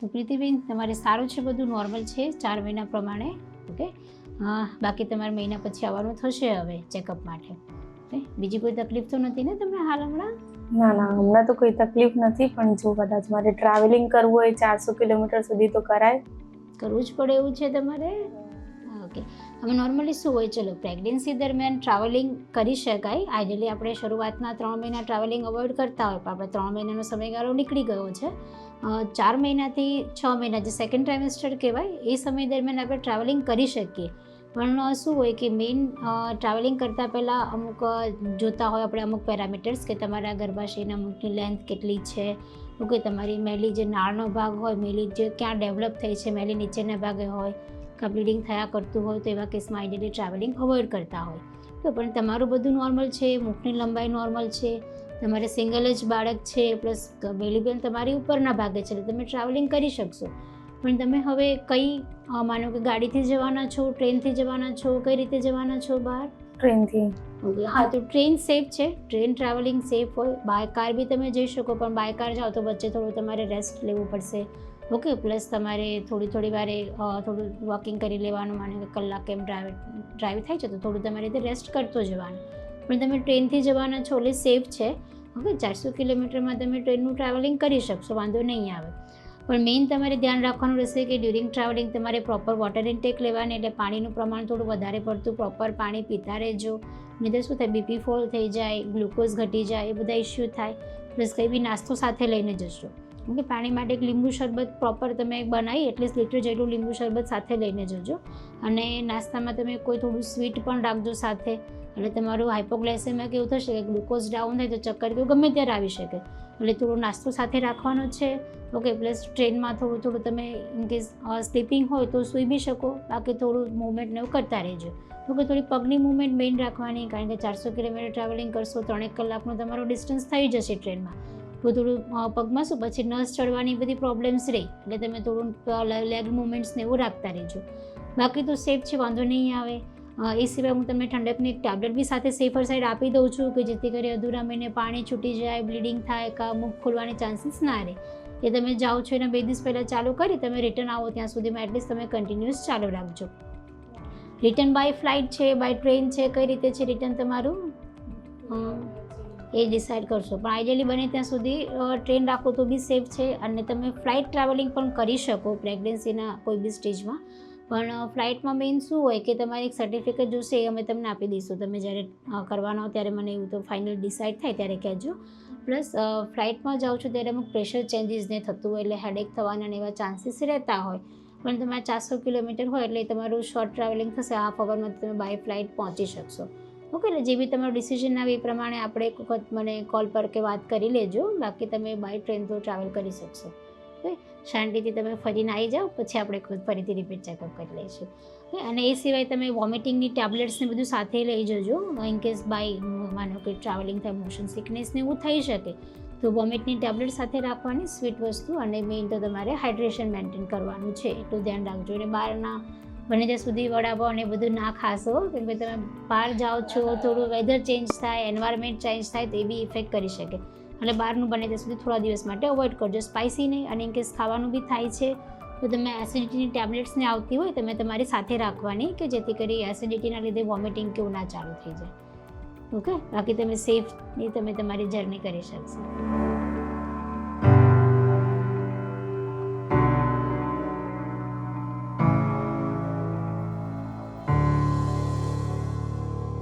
તો પ્રીતિબેન તમારે સારું છે, બધું નોર્મલ છે 4 મહિના પ્રમાણે. ઓકે, બાકી તમારે મહિના પછી આવવાનું થશે હવે ચેકઅપ માટે. ઓકે, બીજી કોઈ તકલીફ તો નથી ને તમને હાલ હમણાં? ના હમણાં તો કોઈ તકલીફ નથી, પણ જો કદાચ મારે ટ્રાવેલિંગ કરવું હોય 400 કિલોમીટર સુધી તો કરાય. કરવું જ પડે એવું છે તમારે? ઓકે, હવે નોર્મલી શું હોય, ચલો પ્રેગ્નન્સી દરમિયાન ટ્રાવેલિંગ કરી શકાય. આઈડિયલી આપણે શરૂઆતના 3 મહિના ટ્રાવેલિંગ અવોઇડ કરતા હોય, પણ આપણે 3 મહિનાનો સમયગાળો નીકળી ગયો છે. 4 મહિનાથી 6 મહિના જે સેકન્ડ ટ્રાઇમેસ્ટર કહેવાય, એ સમય દરમિયાન આપણે ટ્રાવેલિંગ કરી શકીએ. પણ શું હોય કે મેઇન ટ્રાવેલિંગ કરતાં પહેલાં અમુક જોતા હોય આપણે અમુક પેરામીટર્સ, કે તમારા ગર્ભાશયના અમુકની લેન્થ કેટલી છે, ઓકે, તમારી મેલી જે નાળનો ભાગ હોય, મેલી જે ક્યાં ડેવલપ થઈ છે, મેલી નીચેના ભાગે હોય, કાં બ્લીડિંગ થયા કરતું હોય, તો એવા કેસમાં આઈડિયલી ટ્રાવેલિંગ અવોઇડ કરતા હોય. તો પણ તમારું બધું નોર્મલ છે, મુખની લંબાઈ નોર્મલ છે, તમારે સિંગલ જ બાળક છે, પ્લસ બેલીબેન તમારી ઉપરના ભાગે છે, એટલે તમે ટ્રાવેલિંગ કરી શકશો. પણ તમે હવે કઈ માનો કે ગાડીથી જવાના છો, ટ્રેનથી જવાના છો, કઈ રીતે જવાના છો બહાર? ટ્રેનથી. ઓકે, હા, તો ટ્રેન સેફ છે, ટ્રેન ટ્રાવેલિંગ સેફ હોય. બાય કાર બી તમે જઈ શકો, પણ બાય કાર જાઓ તો વચ્ચે થોડું તમારે રેસ્ટ લેવું પડશે. ઓકે, પ્લસ તમારે થોડી વારે થોડું વોકિંગ કરી લેવાનું, માનો કે કલાક એમ ડ્રાઈવ થાય છે તો થોડું તમારે રીતે રેસ્ટ કરતો જવાનું. પણ તમે ટ્રેનથી જવાના છો એટલે સેફ છે. ઓકે, 400 કિલોમીટરમાં તમે ટ્રેનનું ટ્રાવેલિંગ કરી શકશો, વાંધો નહીં આવે. પણ મેઇન તમારે ધ્યાન રાખવાનું રહેશે કે ડ્યુરિંગ ટ્રાવેલિંગ તમારે પ્રોપર વોટર ઇન્ટેક લેવાની, એટલે પાણીનું પ્રમાણ થોડું વધારે પડતું પ્રોપર પાણી પીતા રહેજો. નહીં તો શું થાય, બીપી ફોલ થઈ જાય, ગ્લુકોઝ ઘટી જાય, એ બધા ઇસ્યુ થાય. પ્લસ કંઈ બી નાસ્તો સાથે લઈને જશો. ઓકે, પાણી માટે એક લીંબુ શરબત પ્રોપર તમે બનાવી એટલીસ્ટ લીટર જેટલું લીંબુ શરબત સાથે લઈને જજો. અને નાસ્તામાં તમે કોઈ થોડું સ્વીટ પણ રાખજો સાથે, એટલે તમારું હાઇપોગ્લાયસેમિયા કેવું થશે કે ગ્લુકોઝ ડાઉન થાય તો ચક્કર કેવું ગમે ત્યારે આવી શકે, એટલે થોડો નાસ્તો સાથે રાખવાનો છે. ઓકે, પ્લસ ટ્રેનમાં થોડું તમે ઇનકેસ સ્લીપિંગ હોય તો સૂઈ બી શકો, બાકી થોડું મૂવમેન્ટ ને એવું કરતા રહેજો. ઓકે, થોડી પગની મૂવમેન્ટ મેઇન રાખવાની, કારણ કે 400 કિલોમીટર ટ્રાવેલિંગ કરશો, 3 કલાકનું તમારું ડિસ્ટન્સ થઈ જશે ટ્રેનમાં, તો થોડું પગમાં શું પછી નસ ચડવાની બધી પ્રોબ્લેમ્સ રહી, એટલે તમે થોડું લેગ મૂવમેન્ટ્સ ને એવું રાખતા રહેજો. બાકી તો સેફ છે, વાંધો નહીં આવે. એ સિવાય હું તમને ઠંડકની એક ટેબ્લેટ બી સાથે સેફર સાઈડ આપી દઉં છું, કે જેથી કરી અધૂરા મહિને પાણી છૂટી જાય, બ્લીડિંગ થાય, કાં મુખ ખોલવાની ચાન્સીસ ના રહે. એ તમે જાઓ છો એના 2 દિવસ પહેલાં ચાલુ કરી તમે રિટર્ન આવો ત્યાં સુધીમાં એટલીસ્ટ તમે કન્ટિન્યુઅસ ચાલુ રાખજો. રિટર્ન બાય ફ્લાઇટ છે, બાય ટ્રેન છે, કઈ રીતે છે રિટર્ન તમારું એ ડિસાઇડ કરશો. પણ આઈડિયલી બને ત્યાં સુધી ટ્રેન રાખો તો બી સેફ છે, અને તમે ફ્લાઇટ ટ્રાવેલિંગ પણ કરી શકો પ્રેગ્નન્સીના કોઈ બી સ્ટેજમાં. પણ ફ્લાઇટમાં મેઇન શું હોય કે તમારે એક સર્ટિફિકેટ જોશે, એ અમે તમને આપી દઈશું. તમે જ્યારે કરવાનો હોય ત્યારે મને એવું તો ફાઇનલ ડિસાઇડ થાય ત્યારે કહેજો. પ્લસ ફ્લાઇટમાં જાઓ છો ત્યારે અમુક પ્રેશર ચેન્જીસ ને થતું હોય, એટલે હેડેક થવાના એવા ચાન્સીસ રહેતા હોય. પણ તમારે 400 કિલોમીટર હોય એટલે તમારું શોર્ટ ટ્રાવેલિંગ થશે, હાફ અવરમાં તમે બાય ફ્લાઇટ પહોંચી શકશો. ઓકે, એટલે જે બી તમારું ડિસિઝન આવે એ પ્રમાણે આપણે એક વખત મને કોલ પર કે વાત કરી લેજો. બાકી તમે બાય ટ્રેન તો ટ્રાવેલ કરી શકશો. ઓકે, શાંતિથી તમે ફરીને આવી જાઓ, પછી આપણે ખુદ ફરીથી રિપીટ ચેકઅપ કરી લઈશું. અને એ સિવાય તમે વોમિટિંગની ટેબ્લેટ્સને બધું સાથે લઈ જજો. ઇનકેસ બાય માનો કે ટ્રાવેલિંગ થાય, મોશન સિકનેસને એવું થઈ શકે તો વોમિટની ટેબ્લેટ સાથે રાખવાની, સ્વીટ વસ્તુ, અને મેઇન તો તમારે હાઇડ્રેશન મેન્ટેન કરવાનું છે, એટલું ધ્યાન રાખજો. અને બહારના બને ત્યાં સુધી વડાપાવ ને બધું ના ખાશો, કેમ કે તમે બહાર જાઓ છો, થોડું વેધર ચેન્જ થાય, એન્વાયરમેન્ટ ચેન્જ થાય તો એ બી ઇફેક્ટ કરી શકે. એટલે બહારનું બને ત્યાં સુધી થોડા દિવસ માટે અવોઇડ કરજો, સ્પાઇસી નહીં. અને ઇનકેસ ખાવાનું બી થાય છે તો તમે એસિડિટીની ટેબ્લેટ્સને આવતી હોય તમે તમારી સાથે રાખવાની, કે જેથી કરી એસિડિટીના લીધે વોમિટિંગ કેવું ના ચાલુ થઈ જાય. ઓકે, બાકી તમે સેફલી તમે તમારી જર્ની કરી શકશો.